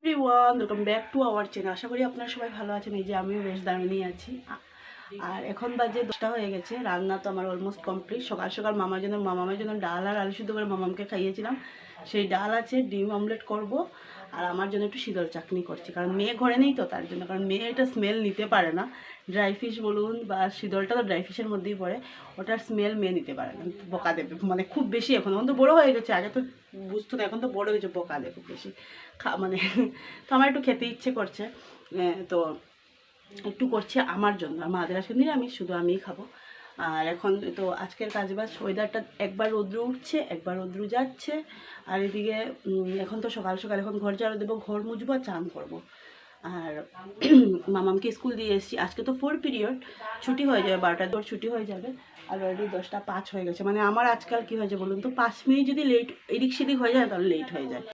Everyone, welcome back to our channel. আশা করি আপনারা সবাই ভালো আছেন। এই যে আমিও বেশ দারুণই আছি। আর এখন বাজে 10টা হয়ে গেছে। রান্না তো আমার অলমোস্ট কমপ্লিট। সকাল সকাল মামামের জন্য ডাল আর আলু সিদ্ধ করে মামামকে খাইয়েছিলাম। সেই ডাল আছে, ডিম অমলেট করব। আর আমার জন্য একটু শীতল চাটনি করছি, কারণ মেয়ে ঘরে নেই তো তার জন্য। কারণ মেয়ে এটা স্মেল নিতে পারে না। ড্রাই ফিশ বলুন বা শীতলটা তো ড্রাই ফিশের মধ্যেই পড়ে, ওটার স্মেল মেয়ে নিতে পারে না, বকা দেবে। মানে খুব বেশি এখন তো বড়ো হয়ে গেছে, আগে তো বুঝতো না, এখন তো বড়ো হয়েছে, বকা দেয় খুব বেশি মানে তো আমার একটু খেতে ইচ্ছে করছে, তো একটু করছে আমার জন্য। আমাদের আজকে নিরামিষ, শুধু আমিই খাবো। আর এখন তো আজকের কাজবাজ, ওয়েদারটা একবার রৌদ্র উঠছে একবার রৌদ্র যাচ্ছে। আর এদিকে এখন তো সকাল সকাল এখন ঘর ঝাড়ু দেবো, ঘর মুছবো, চান করবো। আর মামামকে স্কুল দিয়ে এসেছি। আজকে তো 4 পিরিয়ড, ছুটি হয়ে যাবে, 12টার পর ছুটি হয়ে যাবে। আর অলরেডি 10টা 5 হয়ে গেছে। মানে আমার আজকাল কী হয়েছে বলুন তো, 5 মিনিট যদি লেট এদিক সেদিক হয়ে যায় তাহলে লেট হয়ে যায়।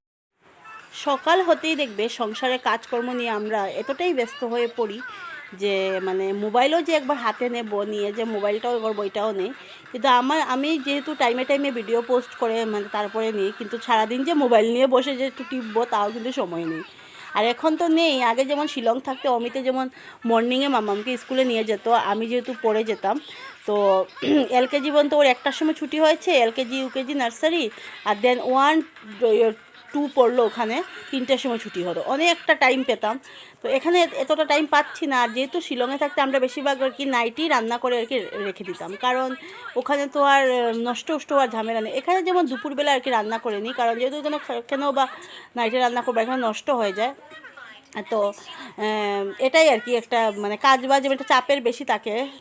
সকাল হতেই দেখবে সংসারে কাজকর্ম নিয়ে আমরা এতটাই ব্যস্ত হয়ে পড়ি যে মানে মোবাইলও যে একবার হাতে নেব, নিয়ে যে মোবাইলটাও করবো এটাও নেই। কিন্তু আমি যেহেতু টাইমে টাইমে ভিডিও পোস্ট করে মানে তারপরে নিই, কিন্তু সারাদিন যে মোবাইল নিয়ে বসে যে একটু টিপবো তাও কিন্তু সময় নেই। আর এখন তো নেই। আগে যেমন শিলং থাকতে অমিতে যেমন মর্নিংয়ে মামামকে স্কুলে নিয়ে যেত, আমি যেহেতু পড়ে যেতাম, তো এলকেজি পর্যন্ত ওর 1টার সময় ছুটি হয়েছে, এলকেজি ইউকেজি নার্সারি, আর দেন 1-2 পড়লো ওখানে, 3টার সময় ছুটি হতো, অনেকটা টাইম পেতাম। তো এখানে এতটা টাইম পাচ্ছি না। আর যেহেতু শিলংয়ে থাকতে আমরা বেশিরভাগ আর কি নাইটেই রান্না করে আর কি রেখে দিতাম, কারণ ওখানে তো আর নষ্ট হওয়ার ঝামেলা নেই। এখানে যেমন দুপুরবেলা আর কি রান্না করে নিই, কারণ যেহেতু এখানে কেন বা নাইটে রান্না করবো, এখানে নষ্ট হয়ে যায়। তো এটাই আর কি একটা মানে কাজ বাজ একটা চাপের বেশি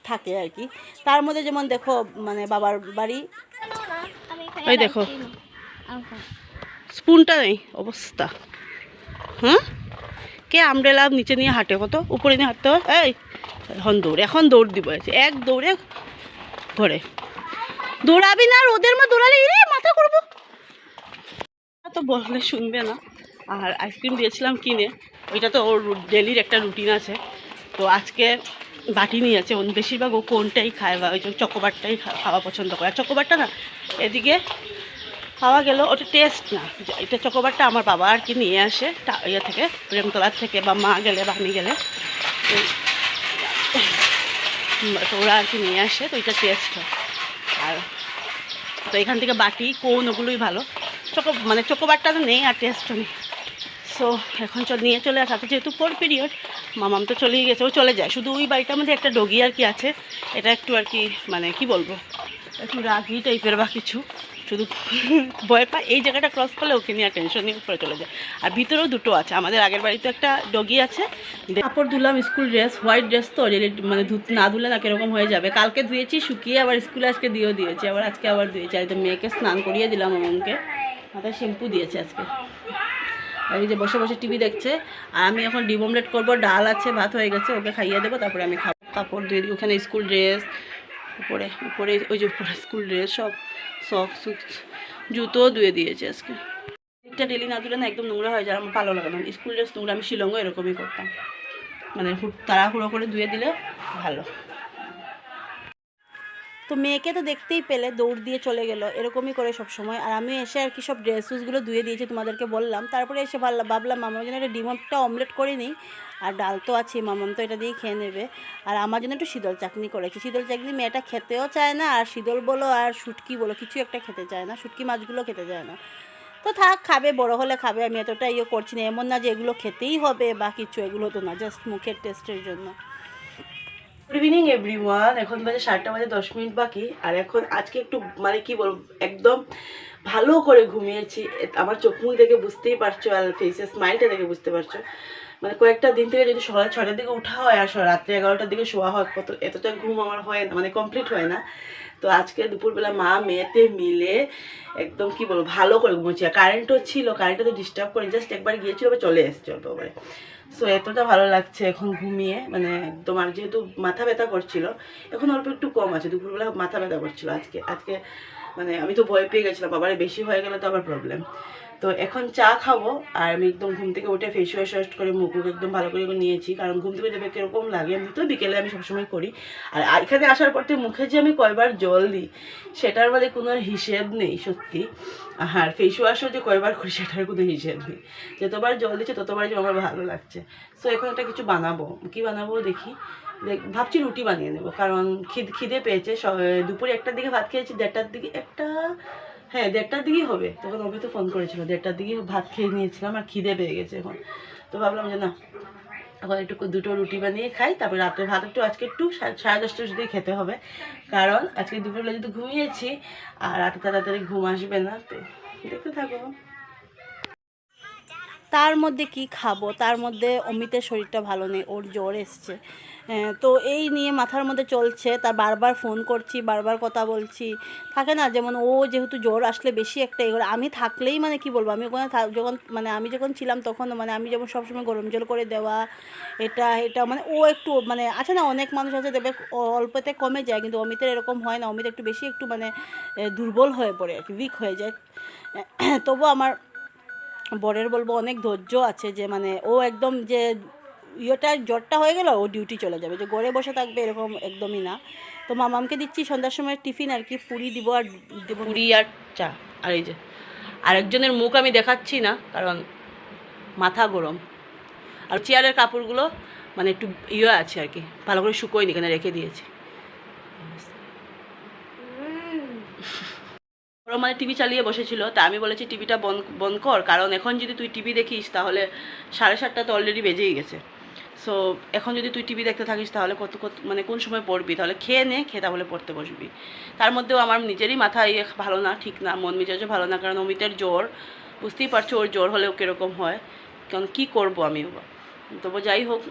থাকে আর কি। তার মধ্যে যেমন দেখো মানে বাবার বাড়ি, ওই দেখো স্পুনটা নেই অবস্থা। হ্যাঁ, কে আমব্রেলা নিচে নিয়ে হাঁটে, কত উপরে নিয়ে হাঁটতে হয়। এই এখন দৌড় দিব, এক দৌড়ে ঘরে দৌড়াবি না, রোদের মধ্যে দৌড়ালে মাথা করবো। তো বললে শুনবে না। আর আইসক্রিম দিয়েছিলাম কিনে, ওইটা তো ওর ডেলির একটা রুটিন আছে। তো আজকে বাটি নিয়েছে, বেশিরভাগ ও কোনটাই খায় বা ওই যে চকোবারটাই খাওয়া পছন্দ করে। আর চকোবারটা না এদিকে পাওয়া গেল, ওটা টেস্ট না, এটা চকোবারটা আমার বাবা আর কি নিয়ে আসে ইয়ে থেকে, প্রেমতলার থেকে, বা মা গেলে বা আমি গেলে তো ওরা আর কি নিয়ে আসে, তো এটা টেস্ট হয়। আর তো এখান থেকে বাটি কোন ওগুলোই ভালো, মানে চকোবারটা তো নেই আর টেস্টও নেই। সো এখন নিয়ে চলে আসা, যেহেতু 4 পিরিয়ড, মামাম তো চলেই গেছে, ও চলে যায়। শুধু ওই বাড়িটার মধ্যে একটা ডগি আর কি আছে, এটা একটু আর কি মানে কি বলবো, একটু রাগি টাইপের বা কিছু, শুধু ভয় পায়। এই জায়গাটা ক্রস করলে ওকে নিয়ে টেনশন নিয়ে উপরে চলে যায়। আর ভিতরেও দুটো আছে, আমাদের আগের বাড়িতে একটা ডগি আছে। কাপড় ধুলাম, স্কুল ড্রেস, হোয়াইট ড্রেস তো মানে না ধুলে না কীরকম হয়ে যাবে। কালকে ধুয়েছি, শুকিয়ে আবার স্কুলে আজকে দিয়েছি, আবার আজকে আবার ধুয়েছি। আর মেয়েকে স্নান করিয়ে দিলাম, মামামকে মাথায় শ্যাম্পু দিয়েছে আজকে। আর এই যে বসে বসে টিভি দেখছে। আর আমি এখন ডিম অমলেট করবো, ডাল আছে, ভাত হয়ে গেছে, ওকে খাইয়ে দেবো, তারপরে আমি খাবো। কাপড় দিয়ে দিই, ওখানে স্কুল ড্রেস, উপরে ওই যে উপরে স্কুল ড্রেস সব, সক্স জুতোও ধুয়ে দিয়েছে আজকে। একটা ডেলি না ধুলে না একদম নোংরা হয়ে যায়, আমার ভালো লাগে না স্কুল ড্রেস নোংরা। আমি শিলংও এরকমই করতাম, মানে তাড়াহুড়ো করে ধুয়ে দিলে ভালো। তো মেয়েকে তো দেখতেই পেলে দৌড় দিয়ে চলে গেল, এরকমই করে সব সময়। আর আমি এসে আর কি সব ড্রেসগুলো ধুয়ে দিয়েছি, তোমাদেরকে বললাম। তারপরে এসে ভাবলাম মামার জন্য একটা ডিমটা অমলেট করে নিই, আর ডাল তো আছে, মামাম তো এটা দিয়েই খেয়ে নেবে। আর আমার জন্য একটু শীতল চাটনি করেছি। শীতল চাটনি মেয়েটা খেতেও চায় না, আর শীতল বলো আর শুটকি বলো কিছু একটা খেতে চায় না, শুটকি মাছগুলো খেতে চায় না। তো থাক, খাবে, বড় হলে খাবে, আমি এতটা করছি না। এমন না যে এগুলো খেতেই হবে বা কিছু, এগুলো তো না, জাস্ট মুখের টেস্টের জন্য। গুড ইভিনিং এভরিওয়ান, এখন বাজে 7টা 10 মিনিট বাকি। আর এখন আজকে একটু মানে কি বলবো, একদম ভালো করে ঘুমিয়েছি। আমার চোখ মুখ দেখে বুঝতেই পারছো, আর ফেসের স্মাইলটা দেখে বুঝতে পারছো। মানে কয়েকটা দিন থেকে যদি সকাল 6টার দিকে উঠা হয় আর রাত্রে 11টার দিকে শোয়া হয়, এতটা ঘুম আমার হয় না, মানে কমপ্লিট হয় না। তো আজকে দুপুরবেলা মা মেয়েতে মিলে একদম কি বলবো ভালো করে ঘুমোচ্ছি। আর কারেন্টও ছিল, কারেন্টটা তো ডিস্টার্ব করে, জাস্ট একবার গিয়েছিল, চলে এসছে অল্প করে। সো এতটা ভালো লাগছে এখন ঘুমিয়ে, মানে তোমার যেহেতু মাথা ব্যথা করছিল, এখন অল্প একটু কম আছে। দুপুরবেলা মাথা ব্যথা করছিল আজকে মানে আমি তো ভয় পেয়ে গেছিলাম, আবার বেশি হয়ে গেলে তো আবার প্রবলেম। তো এখন চা খাবো। আর আমি একদম ঘুম থেকে উঠে ফেস ওয়াশ করে মুখ একদম ভালো করে নিয়েছি, কারণ ঘুম থেকে যাবে কীরকম লাগে। আমি তো বিকেলে আমি সবসময় করি। আর এখানে আসার পর থেকে মুখে যে আমি কয়বার জল দিই সেটার মধ্যে কোনো হিসেব নেই সত্যি। আর ফেস ওয়াশও যে কয়বার করি সেটার কোনো হিসেব নেই। যতবার জল দিচ্ছে ততবারই যে আমার ভালো লাগছে। সো এখন একটা কিছু বানাবো, কি বানাবো দেখি। ভাবছি রুটি বানিয়ে নেবো, কারণ খিদে পেয়েছে। দুপুরে 1টার দিকে ভাত খেয়েছি, 1:30টার দিকে হ্যাঁ 1:30টার দিকেই হবে। তখন অভি তো ফোন করেছিল, 1:30টার দিকে ভাত খেয়ে নিয়েছিলাম আর খিদে পেয়ে গেছে এখন। তো ভাবলাম যে না, এখন একটু 2টো রুটি বানিয়ে খাই, তারপরে রাতের ভাত একটু 10:30টার দিকে খেতে হবে, কারণ আজকে দুপুরবেলা যেহেতু ঘুমিয়েছি আর রাতে তাড়াতাড়ি ঘুম আসবে না। তো দেখতে থাকো। তার মধ্যে কি খাবো, তার মধ্যে অমিতের শরীরটা ভালো নেই, ওর জ্বর এসছে। তো এই নিয়ে মাথার মধ্যে চলছে। তার বারবার ফোন করছি, বারবার কথা বলছি, থাকে না যেমন ও যেহেতু জ্বর আসলে বেশি একটা এগুলো আমি থাকলেই মানে কি বলবো, আমি ওখানে যখন মানে আমি যখন ছিলাম তখন মানে আমি যেমন সবসময় গরম জল করে দেওয়া এটা মানে ও একটু মানে আছে না, অনেক মানুষ আছে দেবে অল্পতে কমে যায়, কিন্তু অমিতের এরকম হয় না। অমিত একটু বেশি একটু মানে দুর্বল হয়ে পড়ে আর কি, উইক হয়ে যায়। তবু আমার বরের বলবো অনেক ধৈর্য আছে, যে মানে ও একদম যে জ্বরটা হয়ে গেল ও ডিউটি চলে যাবে, যে ঘরে বসে থাকবে এরকম একদমই না। তো মামামকে দিচ্ছি সন্ধ্যার সময় টিফিন আর কি, পুরি দিব আর পুরি আর চা। আর এই যে আরেকজনের মুখ আমি দেখাচ্ছি না, কারণ মাথা গরম। আর চেয়ারের কাপড়গুলো মানে একটু আছে আর কি, ভালো করে শুকোয়নি, এখানে রেখে দিয়েছি। ওরা মানে টিভি চালিয়ে বসেছিল, তা আমি বলেছি টিভিটা বন্ধ কর, কারণ এখন যদি তুই টিভি দেখিস তাহলে 7:30টা তো অলরেডি বেজেই গেছে। সো এখন যদি তুই টিভি দেখতে থাকিস তাহলে কত মানে কোন সময় পড়বি, তাহলে খেয়ে তাহলে পড়তে বসবি। তার মধ্যেও আমার নিজেরই মাথা ভালো না, ঠিক না, মন মেজাজও ভালো না, কারণ অমিতের জ্বর, বুঝতেই পারছো ওর জ্বর হলেও কীরকম হয়, কারণ কী করবো আমি। তবু যাই হোক,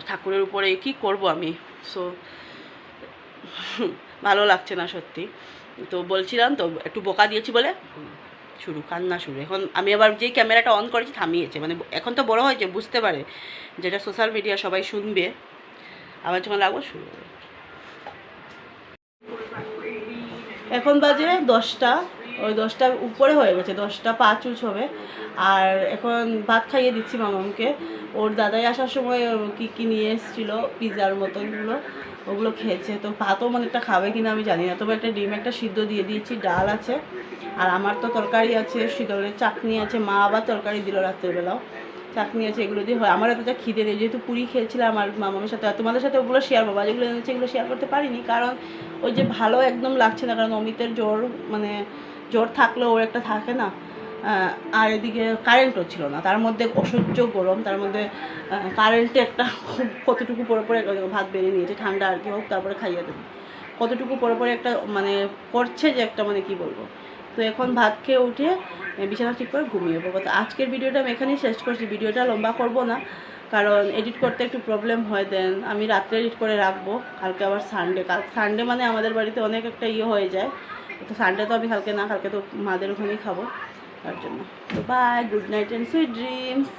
ঠাকুরের উপরে কি করব আমি। সো ভালো লাগছে না সত্যি। তো বলছিলাম তো একটু বকা দিয়েছি বলে কান্না শুরু। এখন আমি আবার যেই ক্যামেরাটা অন করেছি থামিয়েছে, মানে এখন তো বড় হয়েছে, বুঝতে পারে যেটা সোশ্যাল মিডিয়া সবাই শুনবে, আবার যখন লাগবো শুরু হবে। এখন বাজে 10টা, ওই 10টার উপরে হয়ে গেছে, 10:05 হবে। আর এখন ভাত খাইয়ে দিচ্ছি মামামকে। ওর দাদাই আসার সময় কি নিয়ে এসেছিলো পিৎজার মতনগুলো, ওগুলো খেয়েছে। তো ভাতও মানে একটা খাবে কিনা আমি জানি না, তবে একটা ডিম একটা সিদ্ধ দিয়ে দিয়েছি, ডাল আছে, আর আমার তো তরকারি আছে, শীতলের চাটনি আছে, মা আবার তরকারি দিল রাত্রেবেলাও, চাটনি আছে, এগুলো দিয়ে হয়। আমার এতটা খিদে নেই, যেহেতু পুরি খেয়েছিলাম আমার মামামের সাথে। তোমাদের সাথে ওগুলো শেয়ার, বাবা যেগুলো এনেছে এগুলো শেয়ার করতে পারিনি, কারণ ওই যে ভালো একদম লাগছে না, কারণ অমিতের জ্বর, মানে জ্বর থাকলেও ওর একটা থাকে না। আর এদিকে কারেন্টও ছিল না, তার মধ্যে অসহ্য গরম, তার মধ্যে কারেন্টে একটা কতটুকু পরে ভাত বেরিয়ে নিয়েছে, ঠান্ডা আর কি হোক, তারপরে খাইয়ে দেবে, কতটুকু পরে একটা মানে করছে যে একটা মানে কি বলবো। তো এখন ভাত খেয়ে উঠে বিছানা ঠিক করে ঘুমিয়ে পড়বো। তো আজকের ভিডিওটা আমি এখানেই শেষ করছি, ভিডিওটা লম্বা করব না, কারণ এডিট করতে একটু প্রবলেম হয়। দেন আমি রাত্রে এডিট করে রাখবো, কালকে আবার সানডে মানে আমাদের বাড়িতে অনেক একটা হয়ে যায়। তো সানডে তো আমি কালকে তো মাদের ওখানেই খাবো, তার জন্য। তো bye, good night and sweet dreams.